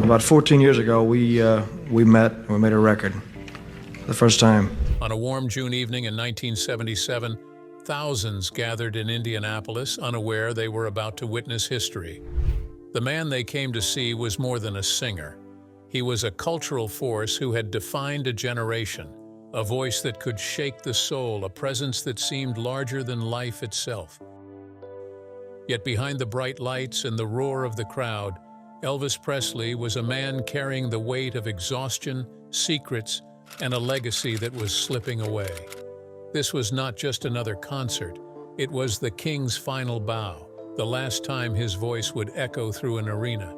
About 14 years ago, we met and we made a record for the first time. On a warm June evening in 1977, thousands gathered in Indianapolis, unaware they were about to witness history. The man they came to see was more than a singer. He was a cultural force who had defined a generation, a voice that could shake the soul, a presence that seemed larger than life itself. Yet behind the bright lights and the roar of the crowd, Elvis Presley was a man carrying the weight of exhaustion, secrets, and a legacy that was slipping away. This was not just another concert. It was the King's final bow, the last time his voice would echo through an arena.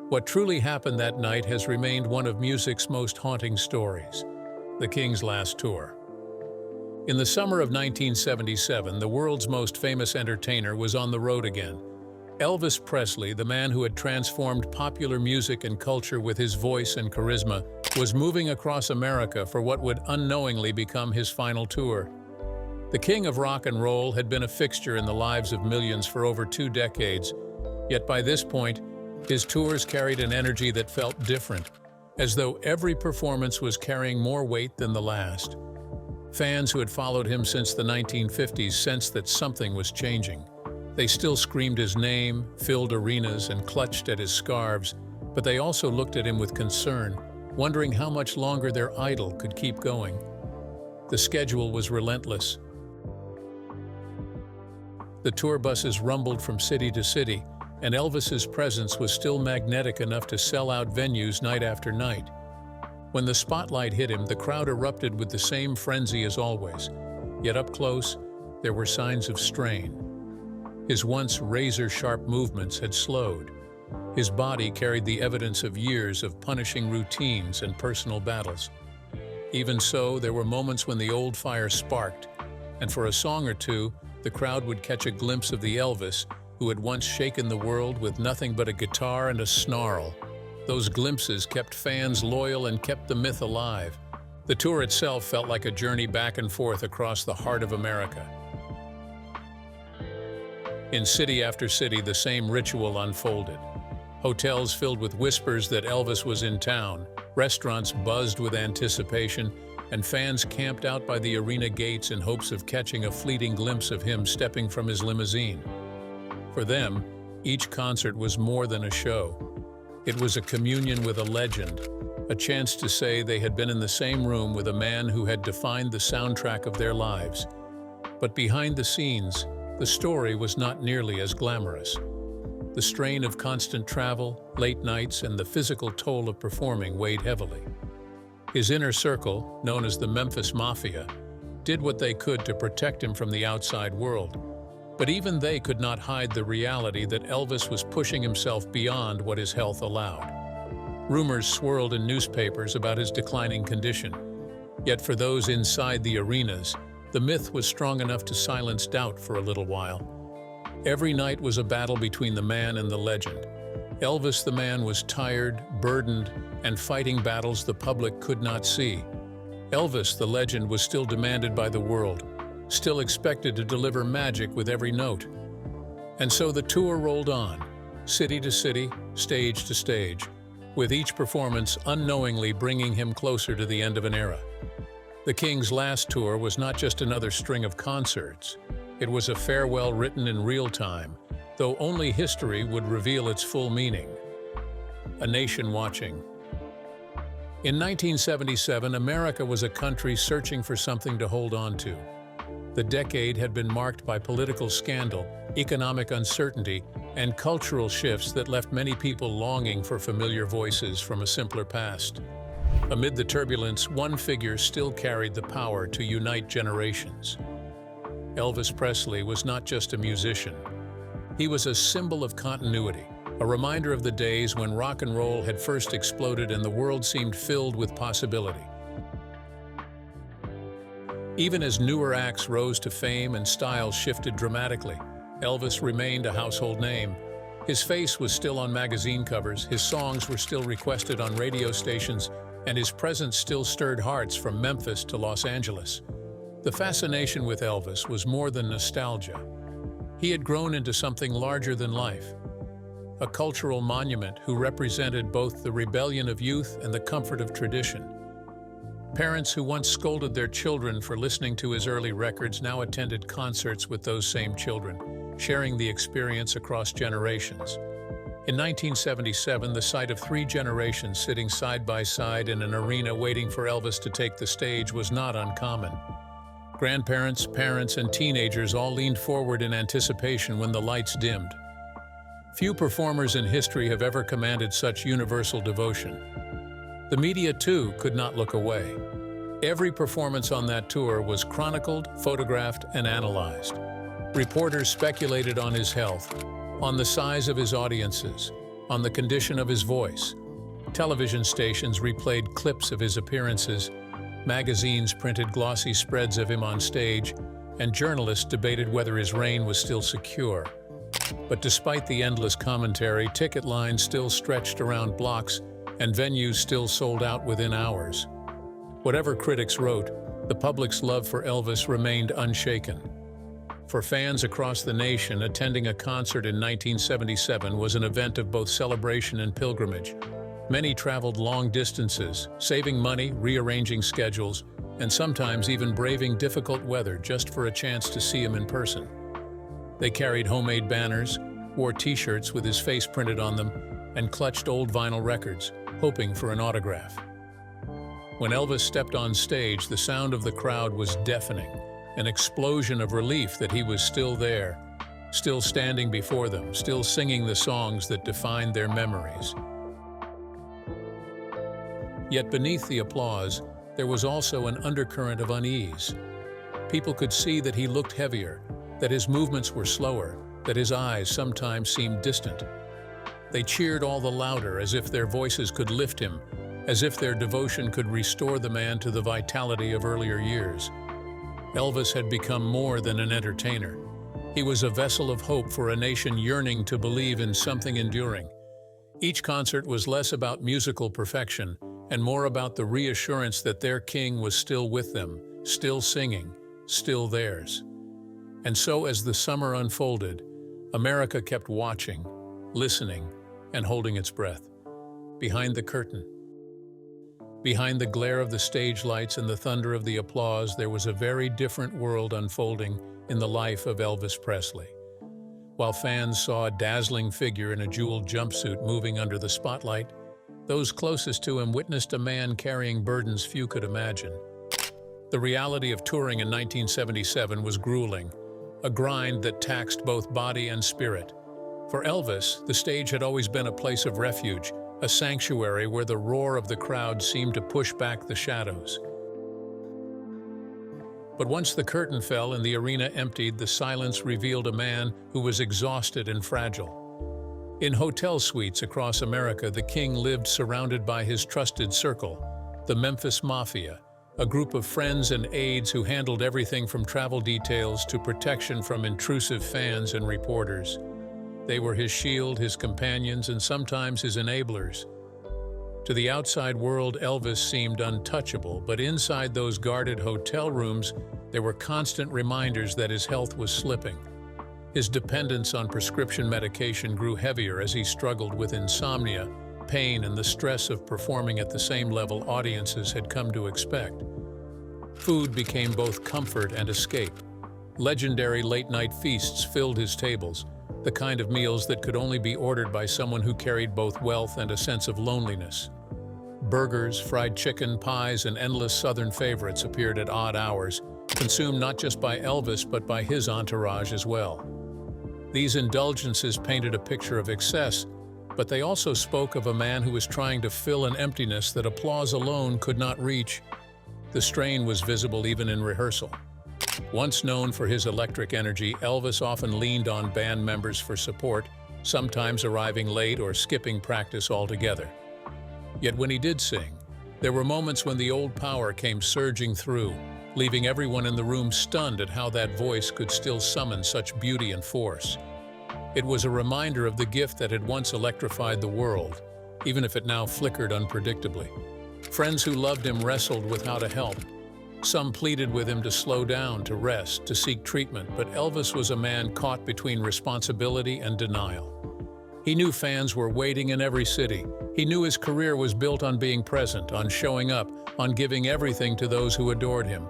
What truly happened that night has remained one of music's most haunting stories, the King's last tour. In the summer of 1977, the world's most famous entertainer was on the road again. Elvis Presley, the man who had transformed popular music and culture with his voice and charisma, was moving across America for what would unknowingly become his final tour. The King of rock and roll had been a fixture in the lives of millions for over 2 decades, yet by this point, his tours carried an energy that felt different, as though every performance was carrying more weight than the last. Fans who had followed him since the 1950s sensed that something was changing. They still screamed his name, filled arenas, and clutched at his scarves, but they also looked at him with concern, wondering how much longer their idol could keep going. The schedule was relentless. The tour buses rumbled from city to city, and Elvis's presence was still magnetic enough to sell out venues night after night. When the spotlight hit him, the crowd erupted with the same frenzy as always. Yet up close, there were signs of strain. His once razor-sharp movements had slowed. His body carried the evidence of years of punishing routines and personal battles. Even so, there were moments when the old fire sparked, and for a song or two, the crowd would catch a glimpse of the Elvis who had once shaken the world with nothing but a guitar and a snarl. Those glimpses kept fans loyal and kept the myth alive. The tour itself felt like a journey back and forth across the heart of America. In city after city, the same ritual unfolded. Hotels filled with whispers that Elvis was in town, restaurants buzzed with anticipation, and fans camped out by the arena gates in hopes of catching a fleeting glimpse of him stepping from his limousine. For them, each concert was more than a show. It was a communion with a legend, a chance to say they had been in the same room with a man who had defined the soundtrack of their lives. But behind the scenes, the story was not nearly as glamorous. The strain of constant travel, late nights, and the physical toll of performing weighed heavily. His inner circle, known as the Memphis Mafia, did what they could to protect him from the outside world. But even they could not hide the reality that Elvis was pushing himself beyond what his health allowed. Rumors swirled in newspapers about his declining condition. Yet for those inside the arenas, the myth was strong enough to silence doubt for a little while. Every night was a battle between the man and the legend. Elvis the man was tired, burdened, and fighting battles the public could not see. Elvis the legend was still demanded by the world, still expected to deliver magic with every note. And so the tour rolled on, city to city, stage to stage, with each performance unknowingly bringing him closer to the end of an era. The King's last tour was not just another string of concerts. It was a farewell written in real time, though only history would reveal its full meaning. A nation watching. In 1977, America was a country searching for something to hold on to. The decade had been marked by political scandal, economic uncertainty, and cultural shifts that left many people longing for familiar voices from a simpler past. Amid the turbulence, one figure still carried the power to unite generations. Elvis Presley was not just a musician. He was a symbol of continuity, a reminder of the days when rock and roll had first exploded and the world seemed filled with possibility. Even as newer acts rose to fame and styles shifted dramatically, Elvis remained a household name. His face was still on magazine covers, his songs were still requested on radio stations, and his presence still stirred hearts from Memphis to Los Angeles. The fascination with Elvis was more than nostalgia. He had grown into something larger than life. a cultural monument who represented both the rebellion of youth and the comfort of tradition. Parents who once scolded their children for listening to his early records now attended concerts with those same children, sharing the experience across generations. In 1977, the sight of three generations sitting side by side in an arena waiting for Elvis to take the stage was not uncommon. Grandparents, parents, and teenagers all leaned forward in anticipation when the lights dimmed. Few performers in history have ever commanded such universal devotion. The media, too, could not look away. Every performance on that tour was chronicled, photographed, and analyzed. Reporters speculated on his health, on the size of his audiences, on the condition of his voice. Television stations replayed clips of his appearances, magazines printed glossy spreads of him on stage, and journalists debated whether his reign was still secure. But despite the endless commentary, ticket lines still stretched around blocks, and venues still sold out within hours. Whatever critics wrote, the public's love for Elvis remained unshaken. For fans across the nation, attending a concert in 1977 was an event of both celebration and pilgrimage. Many traveled long distances, saving money, rearranging schedules, and sometimes even braving difficult weather just for a chance to see him in person. They carried homemade banners, wore t-shirts with his face printed on them, and clutched old vinyl records, hoping for an autograph. When Elvis stepped on stage, the sound of the crowd was deafening, an explosion of relief that he was still there, still standing before them, still singing the songs that defined their memories. Yet beneath the applause, there was also an undercurrent of unease. People could see that he looked heavier, that his movements were slower, that his eyes sometimes seemed distant. They cheered all the louder, as if their voices could lift him, as if their devotion could restore the man to the vitality of earlier years. Elvis had become more than an entertainer. He was a vessel of hope for a nation yearning to believe in something enduring. Each concert was less about musical perfection and more about the reassurance that their king was still with them, still singing, still theirs. And so as the summer unfolded, America kept watching, listening, and holding its breath. Behind the curtain, behind the glare of the stage lights and the thunder of the applause, there was a very different world unfolding in the life of Elvis Presley. While fans saw a dazzling figure in a jeweled jumpsuit moving under the spotlight, those closest to him witnessed a man carrying burdens few could imagine. The reality of touring in 1977 was grueling, a grind that taxed both body and spirit. For Elvis, the stage had always been a place of refuge, a sanctuary where the roar of the crowd seemed to push back the shadows. But once the curtain fell and the arena emptied, the silence revealed a man who was exhausted and fragile. In hotel suites across America, the king lived surrounded by his trusted circle, the Memphis Mafia, a group of friends and aides who handled everything from travel details to protection from intrusive fans and reporters. They were his shield, his companions, and sometimes his enablers. To the outside world, Elvis seemed untouchable, but inside those guarded hotel rooms, there were constant reminders that his health was slipping. His dependence on prescription medication grew heavier as he struggled with insomnia, pain, and the stress of performing at the same level audiences had come to expect. Food became both comfort and escape. Legendary late-night feasts filled his tables, the kind of meals that could only be ordered by someone who carried both wealth and a sense of loneliness. Burgers, fried chicken, pies, and endless Southern favorites appeared at odd hours, consumed not just by Elvis but by his entourage as well. These indulgences painted a picture of excess, but they also spoke of a man who was trying to fill an emptiness that applause alone could not reach. The strain was visible even in rehearsal. Once known for his electric energy, Elvis often leaned on band members for support, sometimes arriving late or skipping practice altogether. Yet when he did sing, there were moments when the old power came surging through, leaving everyone in the room stunned at how that voice could still summon such beauty and force. It was a reminder of the gift that had once electrified the world, even if it now flickered unpredictably. Friends who loved him wrestled with how to help. Some pleaded with him to slow down, to rest, to seek treatment, but Elvis was a man caught between responsibility and denial. He knew fans were waiting in every city. He knew his career was built on being present, on showing up, on giving everything to those who adored him.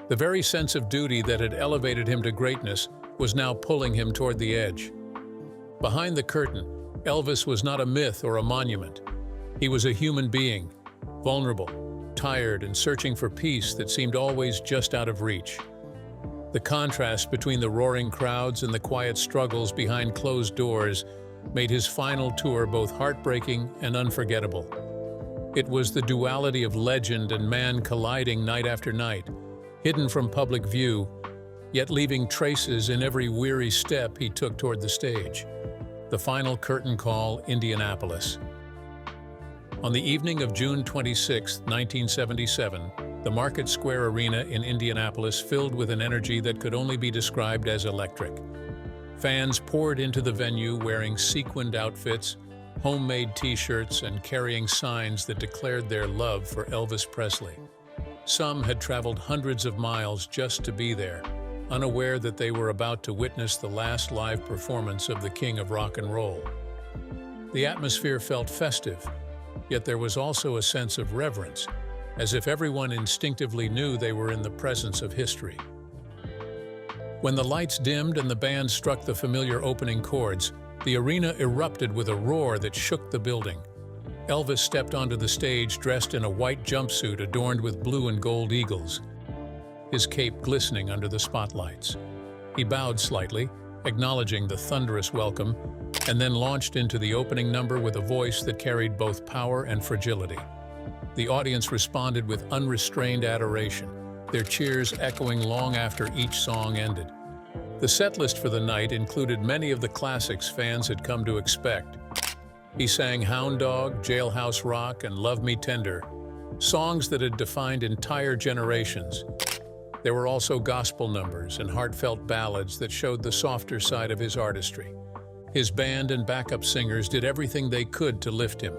The very sense of duty that had elevated him to greatness was now pulling him toward the edge. Behind the curtain, Elvis was not a myth or a monument. He was a human being, vulnerable, tired, and searching for peace that seemed always just out of reach. The contrast between the roaring crowds and the quiet struggles behind closed doors made his final tour both heartbreaking and unforgettable. It was the duality of legend and man colliding night after night, hidden from public view, yet leaving traces in every weary step he took toward the stage. The final curtain call, Indianapolis. On the evening of June 26, 1977, the Market Square Arena in Indianapolis filled with an energy that could only be described as electric. Fans poured into the venue wearing sequined outfits, homemade t-shirts, and carrying signs that declared their love for Elvis Presley. Some had traveled hundreds of miles just to be there, unaware that they were about to witness the last live performance of the King of Rock and Roll. The atmosphere felt festive, yet there was also a sense of reverence, as if everyone instinctively knew they were in the presence of history. When the lights dimmed and the band struck the familiar opening chords, the arena erupted with a roar that shook the building. Elvis stepped onto the stage dressed in a white jumpsuit adorned with blue and gold eagles, his cape glistening under the spotlights. He bowed slightly, acknowledging the thunderous welcome, and then launched into the opening number with a voice that carried both power and fragility. The audience responded with unrestrained adoration, their cheers echoing long after each song ended. The setlist for the night included many of the classics fans had come to expect. He sang Hound Dog, Jailhouse Rock, and Love Me Tender, songs that had defined entire generations. There were also gospel numbers and heartfelt ballads that showed the softer side of his artistry. His band and backup singers did everything they could to lift him,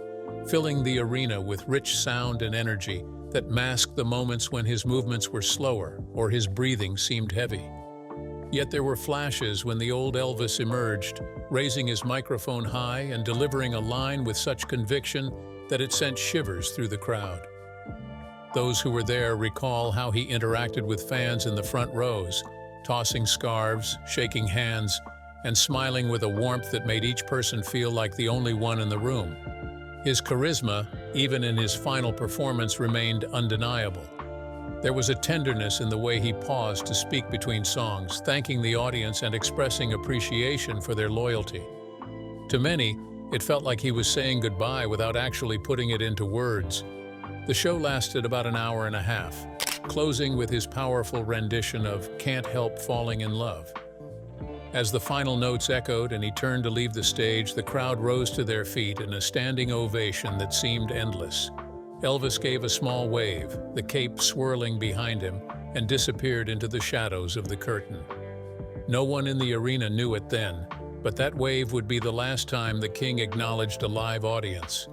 filling the arena with rich sound and energy that masked the moments when his movements were slower or his breathing seemed heavy. Yet there were flashes when the old Elvis emerged, raising his microphone high and delivering a line with such conviction that it sent shivers through the crowd. Those who were there recall how he interacted with fans in the front rows, tossing scarves, shaking hands, and smiling with a warmth that made each person feel like the only one in the room. His charisma, even in his final performance, remained undeniable. There was a tenderness in the way he paused to speak between songs, thanking the audience and expressing appreciation for their loyalty. To many, it felt like he was saying goodbye without actually putting it into words. The show lasted about an hour and a half, closing with his powerful rendition of Can't Help Falling in Love. As the final notes echoed and he turned to leave the stage, the crowd rose to their feet in a standing ovation that seemed endless. Elvis gave a small wave, the cape swirling behind him, and disappeared into the shadows of the curtain. No one in the arena knew it then, but that wave would be the last time the King acknowledged a live audience.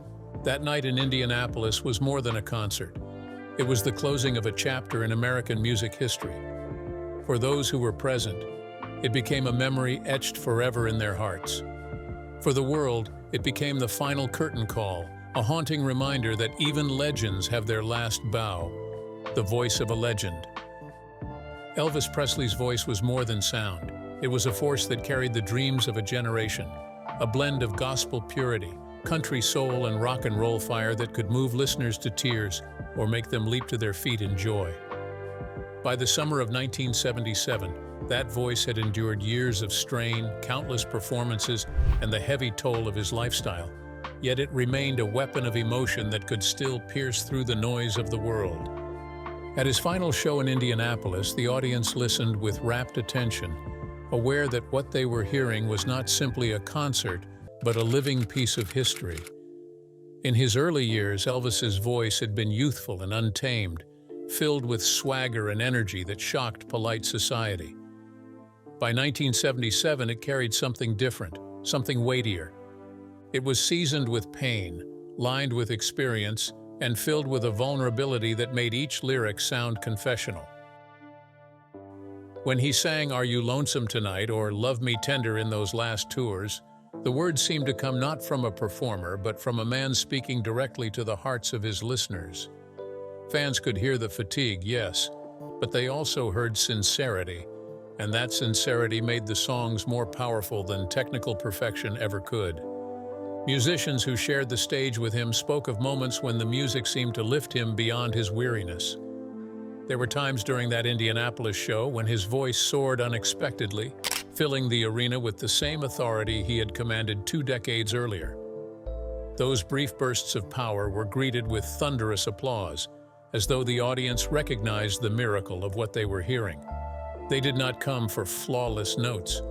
That night in Indianapolis was more than a concert. It was the closing of a chapter in American music history. For those who were present, it became a memory etched forever in their hearts. For the world, it became the final curtain call, a haunting reminder that even legends have their last bow, the voice of a legend. Elvis Presley's voice was more than sound. It was a force that carried the dreams of a generation, a blend of gospel purity, country soul, and rock and roll fire that could move listeners to tears or make them leap to their feet in joy. By the summer of 1977, that voice had endured years of strain, countless performances, and the heavy toll of his lifestyle. Yet it remained a weapon of emotion that could still pierce through the noise of the world. At his final show in Indianapolis, the audience listened with rapt attention, aware that what they were hearing was not simply a concert, but a living piece of history. In his early years, Elvis's voice had been youthful and untamed, filled with swagger and energy that shocked polite society. By 1977, it carried something different, something weightier. It was seasoned with pain, lined with experience, and filled with a vulnerability that made each lyric sound confessional. When he sang Are You Lonesome Tonight or Love Me Tender in those last tours, The words seemed to come not from a performer, but from a man speaking directly to the hearts of his listeners. Fans could hear the fatigue, yes, but they also heard sincerity, and that sincerity made the songs more powerful than technical perfection ever could. Musicians who shared the stage with him spoke of moments when the music seemed to lift him beyond his weariness. There were times during that Indianapolis show when his voice soared unexpectedly, filling the arena with the same authority he had commanded 2 decades earlier. Those brief bursts of power were greeted with thunderous applause, as though the audience recognized the miracle of what they were hearing. They did not come for flawless notes.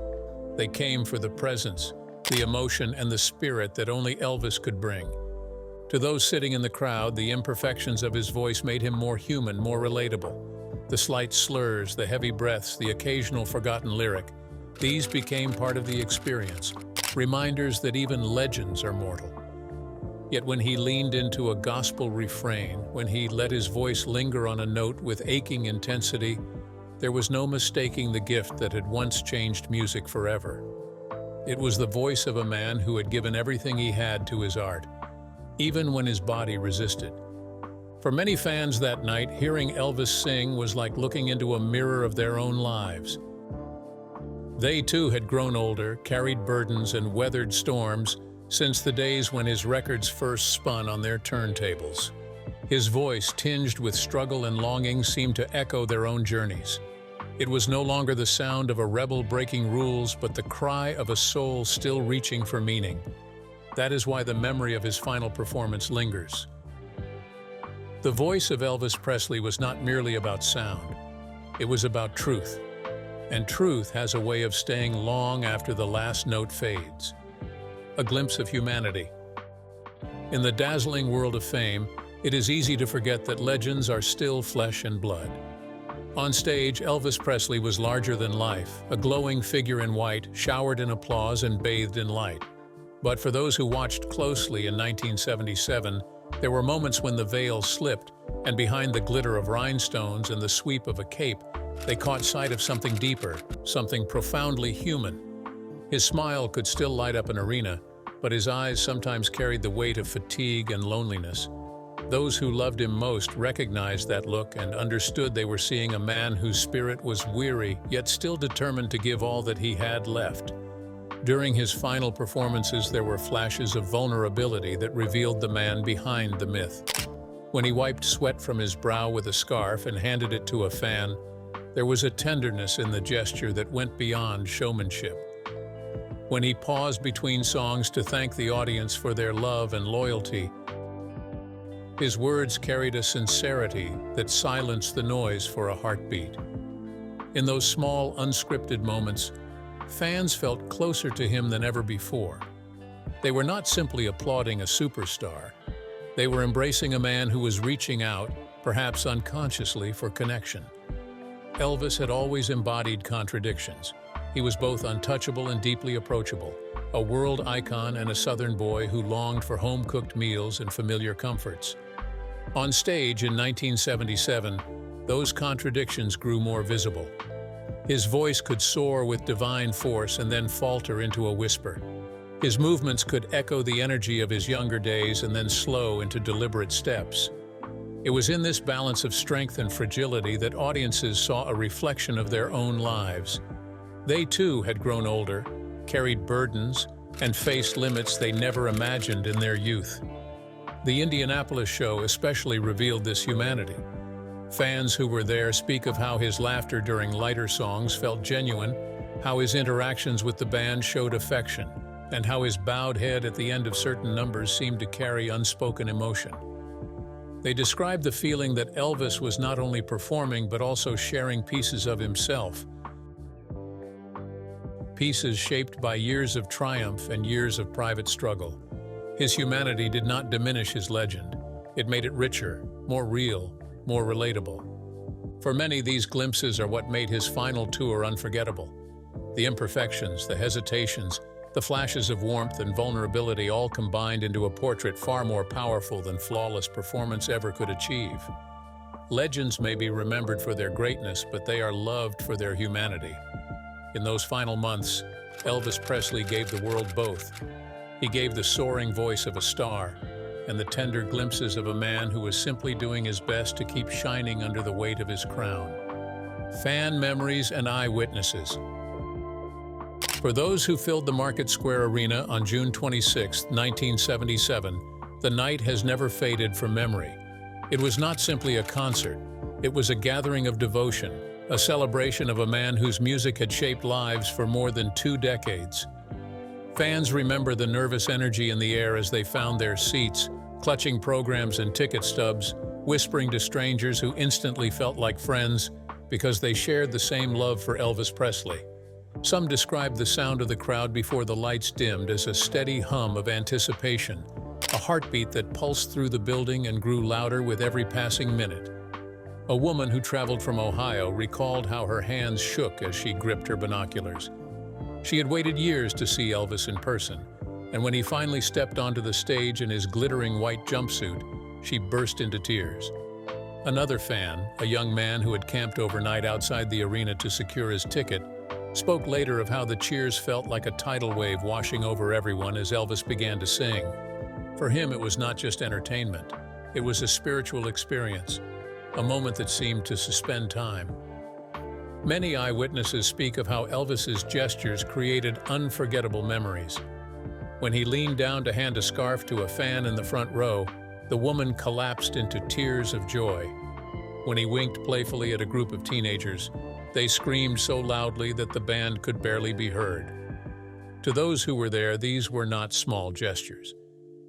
They came for the presence, the emotion, and the spirit that only Elvis could bring. To those sitting in the crowd, the imperfections of his voice made him more human, more relatable. The slight slurs, the heavy breaths, the occasional forgotten lyric, these became part of the experience, reminders that even legends are mortal. Yet when he leaned into a gospel refrain, when he let his voice linger on a note with aching intensity, there was no mistaking the gift that had once changed music forever. It was the voice of a man who had given everything he had to his art, even when his body resisted. For many fans that night, hearing Elvis sing was like looking into a mirror of their own lives. They too had grown older, carried burdens, and weathered storms since the days when his records first spun on their turntables. His voice, tinged with struggle and longing, seemed to echo their own journeys. It was no longer the sound of a rebel breaking rules, but the cry of a soul still reaching for meaning. That is why the memory of his final performance lingers. The voice of Elvis Presley was not merely about sound. It was about truth. And truth has a way of staying long after the last note fades. A glimpse of humanity. In the dazzling world of fame, it is easy to forget that legends are still flesh and blood. On stage, Elvis Presley was larger than life, a glowing figure in white, showered in applause and bathed in light. But for those who watched closely in 1977, there were moments when the veil slipped, and behind the glitter of rhinestones and the sweep of a cape, they caught sight of something deeper, something profoundly human. His smile could still light up an arena, but his eyes sometimes carried the weight of fatigue and loneliness. Those who loved him most recognized that look and understood they were seeing a man whose spirit was weary, yet still determined to give all that he had left. During his final performances, there were flashes of vulnerability that revealed the man behind the myth. When he wiped sweat from his brow with a scarf and handed it to a fan, there was a tenderness in the gesture that went beyond showmanship. When he paused between songs to thank the audience for their love and loyalty, his words carried a sincerity that silenced the noise for a heartbeat. In those small, unscripted moments, fans felt closer to him than ever before. They were not simply applauding a superstar. They were embracing a man who was reaching out, perhaps unconsciously, for connection. Elvis had always embodied contradictions. He was both untouchable and deeply approachable, a world icon and a Southern boy who longed for home-cooked meals and familiar comforts. On stage in 1977, those contradictions grew more visible. His voice could soar with divine force and then falter into a whisper. His movements could echo the energy of his younger days and then slow into deliberate steps. It was in this balance of strength and fragility that audiences saw a reflection of their own lives. They too had grown older, carried burdens, and faced limits they never imagined in their youth. The Indianapolis show especially revealed this humanity. Fans who were there speak of how his laughter during lighter songs felt genuine, how his interactions with the band showed affection, and how his bowed head at the end of certain numbers seemed to carry unspoken emotion. They described the feeling that Elvis was not only performing but also sharing pieces of himself. Pieces shaped by years of triumph and years of private struggle. His humanity did not diminish his legend. It made it richer, more real, more relatable. For many, these glimpses are what made his final tour unforgettable. The imperfections, the hesitations, the flashes of warmth and vulnerability all combined into a portrait far more powerful than flawless performance ever could achieve. Legends may be remembered for their greatness, but they are loved for their humanity. In those final months, Elvis Presley gave the world both. He gave the soaring voice of a star and the tender glimpses of a man who was simply doing his best to keep shining under the weight of his crown. Fan memories and eyewitnesses. For those who filled the Market Square Arena on June 26, 1977, the night has never faded from memory. It was not simply a concert. It was a gathering of devotion, a celebration of a man whose music had shaped lives for more than 2 decades. Fans remember the nervous energy in the air as they found their seats, clutching programs and ticket stubs, whispering to strangers who instantly felt like friends because they shared the same love for Elvis Presley. Some described the sound of the crowd before the lights dimmed as a steady hum of anticipation, a heartbeat that pulsed through the building and grew louder with every passing minute. A woman who traveled from Ohio recalled how her hands shook as she gripped her binoculars. She had waited years to see Elvis in person, and when he finally stepped onto the stage in his glittering white jumpsuit, she burst into tears. Another fan, a young man who had camped overnight outside the arena to secure his ticket, spoke later of how the cheers felt like a tidal wave washing over everyone as Elvis began to sing. For him, it was not just entertainment. It was a spiritual experience, a moment that seemed to suspend time. Many eyewitnesses speak of how Elvis's gestures created unforgettable memories. When he leaned down to hand a scarf to a fan in the front row, the woman collapsed into tears of joy. When he winked playfully at a group of teenagers, they screamed so loudly that the band could barely be heard. To those who were there, these were not small gestures.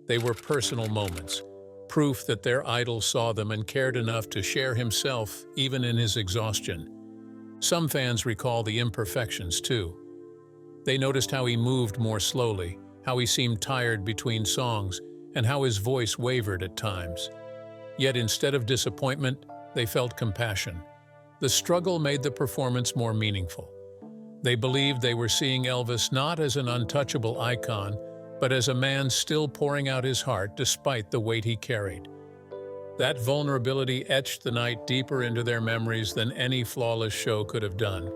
They were personal moments, proof that their idol saw them and cared enough to share himself even in his exhaustion. Some fans recall the imperfections too. They noticed how he moved more slowly, how he seemed tired between songs, and how his voice wavered at times. Yet instead of disappointment, they felt compassion. The struggle made the performance more meaningful. They believed they were seeing Elvis not as an untouchable icon, but as a man still pouring out his heart despite the weight he carried. That vulnerability etched the night deeper into their memories than any flawless show could have done.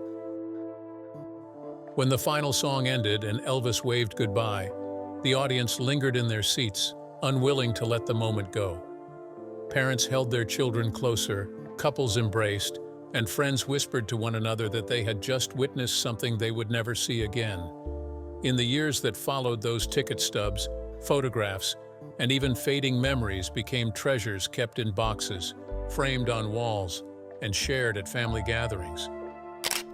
When the final song ended and Elvis waved goodbye, the audience lingered in their seats, unwilling to let the moment go. Parents held their children closer, couples embraced, and friends whispered to one another that they had just witnessed something they would never see again. In the years that followed, those ticket stubs, photographs, and even fading memories became treasures kept in boxes, framed on walls, and shared at family gatherings.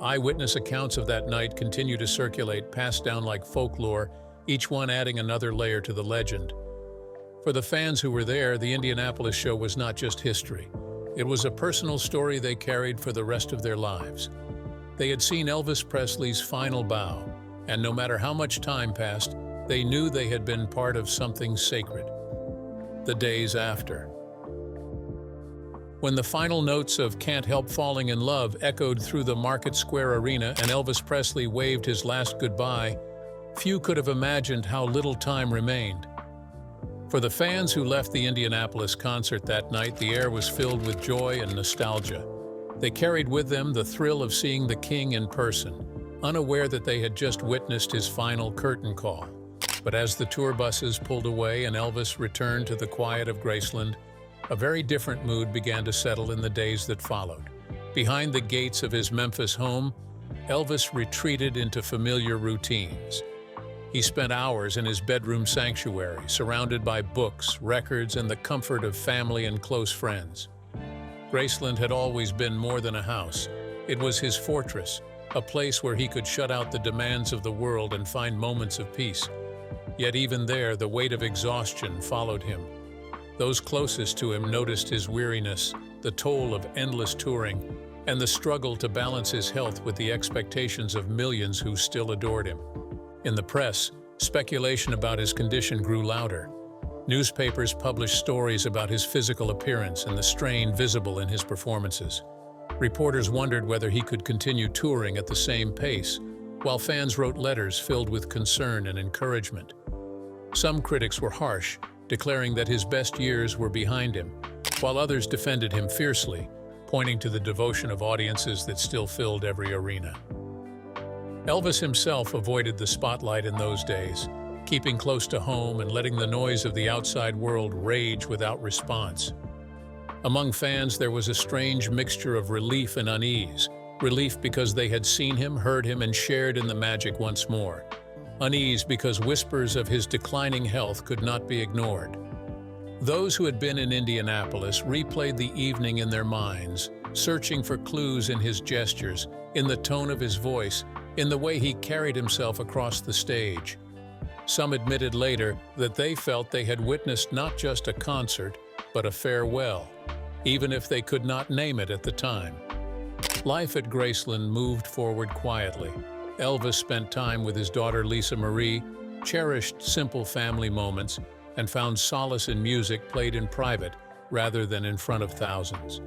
Eyewitness accounts of that night continue to circulate, passed down like folklore, each one adding another layer to the legend. For the fans who were there, the Indianapolis show was not just history. It was a personal story they carried for the rest of their lives. They had seen Elvis Presley's final bow, and no matter how much time passed, they knew they had been part of something sacred. The days after. When the final notes of "Can't Help Falling in Love" echoed through the Market Square Arena and Elvis Presley waved his last goodbye, few could have imagined how little time remained. For the fans who left the Indianapolis concert that night, the air was filled with joy and nostalgia. They carried with them the thrill of seeing the King in person, unaware that they had just witnessed his final curtain call. But as the tour buses pulled away and Elvis returned to the quiet of Graceland, a very different mood began to settle in the days that followed. Behind the gates of his Memphis home, Elvis retreated into familiar routines. He spent hours in his bedroom sanctuary, surrounded by books, records, and the comfort of family and close friends. Graceland had always been more than a house. It was his fortress, a place where he could shut out the demands of the world and find moments of peace. Yet even there, the weight of exhaustion followed him. Those closest to him noticed his weariness, the toll of endless touring, and the struggle to balance his health with the expectations of millions who still adored him. In the press, speculation about his condition grew louder. Newspapers published stories about his physical appearance and the strain visible in his performances. Reporters wondered whether he could continue touring at the same pace, while fans wrote letters filled with concern and encouragement. Some critics were harsh, declaring that his best years were behind him, while others defended him fiercely, pointing to the devotion of audiences that still filled every arena. Elvis himself avoided the spotlight in those days, keeping close to home and letting the noise of the outside world rage without response. Among fans, there was a strange mixture of relief and unease. Relief because they had seen him, heard him, and shared in the magic once more. Unease because whispers of his declining health could not be ignored. Those who had been in Indianapolis replayed the evening in their minds, searching for clues in his gestures, in the tone of his voice, in the way he carried himself across the stage. Some admitted later that they felt they had witnessed not just a concert, but a farewell, even if they could not name it at the time. Life at Graceland moved forward quietly. Elvis spent time with his daughter Lisa Marie, cherished simple family moments, and found solace in music played in private rather than in front of thousands.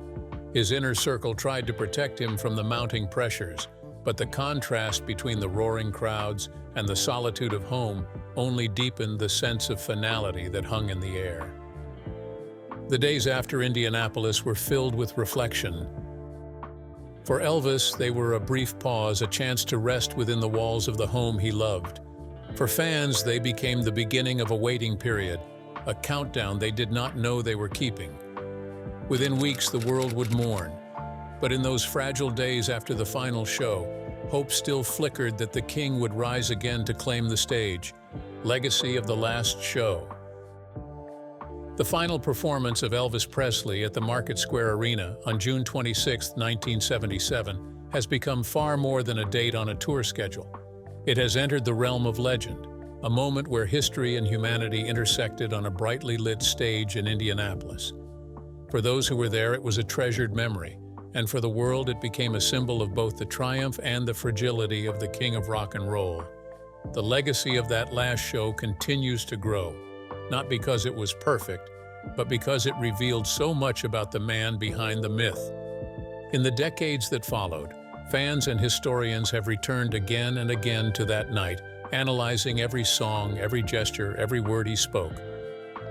His inner circle tried to protect him from the mounting pressures, but the contrast between the roaring crowds and the solitude of home only deepened the sense of finality that hung in the air. The days after Indianapolis were filled with reflection. For Elvis, they were a brief pause, a chance to rest within the walls of the home he loved. For fans, they became the beginning of a waiting period, a countdown they did not know they were keeping. Within weeks, the world would mourn. But in those fragile days after the final show, hope still flickered that the king would rise again to claim the stage. Legacy of the last show. The final performance of Elvis Presley at the Market Square Arena on June 26, 1977, has become far more than a date on a tour schedule. It has entered the realm of legend, a moment where history and humanity intersected on a brightly lit stage in Indianapolis. For those who were there, it was a treasured memory, and for the world, it became a symbol of both the triumph and the fragility of the king of rock and roll. The legacy of that last show continues to grow, not because it was perfect, but because it revealed so much about the man behind the myth. In the decades that followed, fans and historians have returned again and again to that night, analyzing every song, every gesture, every word he spoke.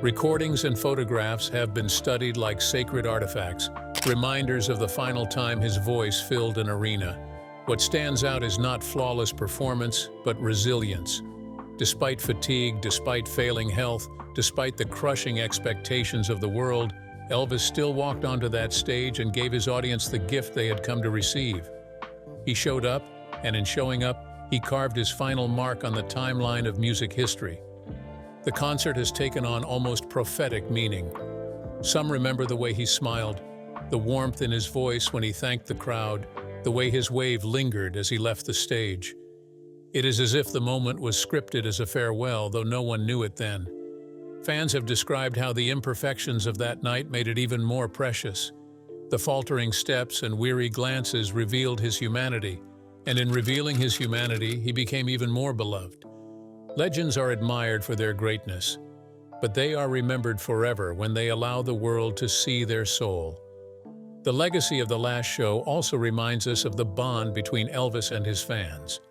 Recordings and photographs have been studied like sacred artifacts, reminders of the final time his voice filled an arena. What stands out is not flawless performance, but resilience. Despite fatigue, despite failing health, despite the crushing expectations of the world, Elvis still walked onto that stage and gave his audience the gift they had come to receive. He showed up, and in showing up, he carved his final mark on the timeline of music history. The concert has taken on almost prophetic meaning. Some remember the way he smiled, the warmth in his voice when he thanked the crowd, the way his wave lingered as he left the stage. It is as if the moment was scripted as a farewell, though no one knew it then. Fans have described how the imperfections of that night made it even more precious. The faltering steps and weary glances revealed his humanity, and in revealing his humanity, he became even more beloved. Legends are admired for their greatness, but they are remembered forever when they allow the world to see their soul. The legacy of the last show also reminds us of the bond between Elvis and his fans.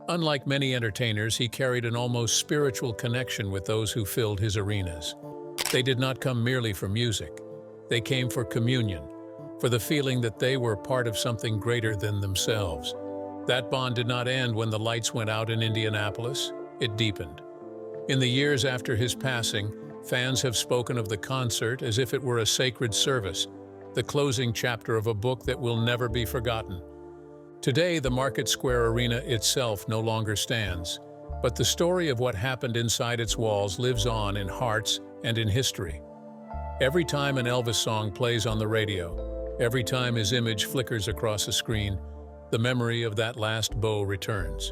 Unlike many entertainers, he carried an almost spiritual connection with those who filled his arenas. They did not come merely for music. They came for communion, for the feeling that they were part of something greater than themselves. That bond did not end when the lights went out in Indianapolis. It deepened. In the years after his passing, fans have spoken of the concert as if it were a sacred service, the closing chapter of a book that will never be forgotten. Today, the Market Square Arena itself no longer stands, but the story of what happened inside its walls lives on in hearts and in history. Every time an Elvis song plays on the radio, every time his image flickers across a screen, the memory of that last bow returns.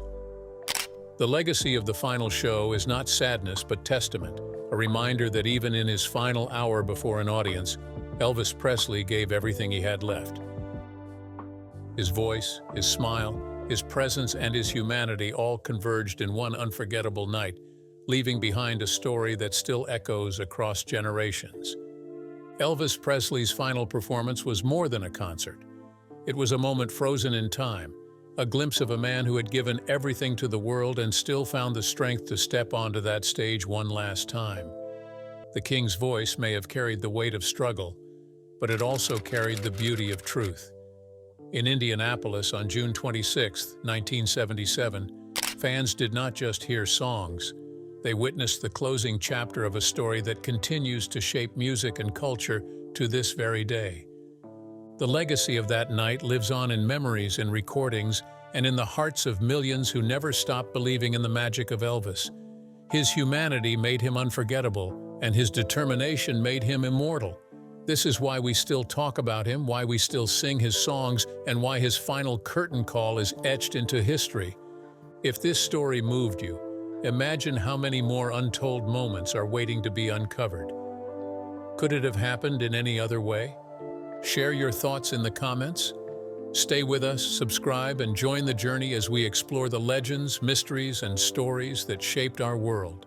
The legacy of the final show is not sadness but testament, a reminder that even in his final hour before an audience, Elvis Presley gave everything he had left. His voice, his smile, his presence, and his humanity all converged in one unforgettable night, leaving behind a story that still echoes across generations. Elvis Presley's final performance was more than a concert. It was a moment frozen in time, a glimpse of a man who had given everything to the world and still found the strength to step onto that stage one last time. The king's voice may have carried the weight of struggle, but it also carried the beauty of truth. In Indianapolis on June 26, 1977, fans did not just hear songs. They witnessed the closing chapter of a story that continues to shape music and culture to this very day. The legacy of that night lives on in memories and recordings and in the hearts of millions who never stopped believing in the magic of Elvis. His humanity made him unforgettable, and his determination made him immortal. This is why we still talk about him, why we still sing his songs, and why his final curtain call is etched into history. If this story moved you, imagine how many more untold moments are waiting to be uncovered. Could it have happened in any other way? Share your thoughts in the comments. Stay with us, subscribe, and join the journey as we explore the legends, mysteries, and stories that shaped our world.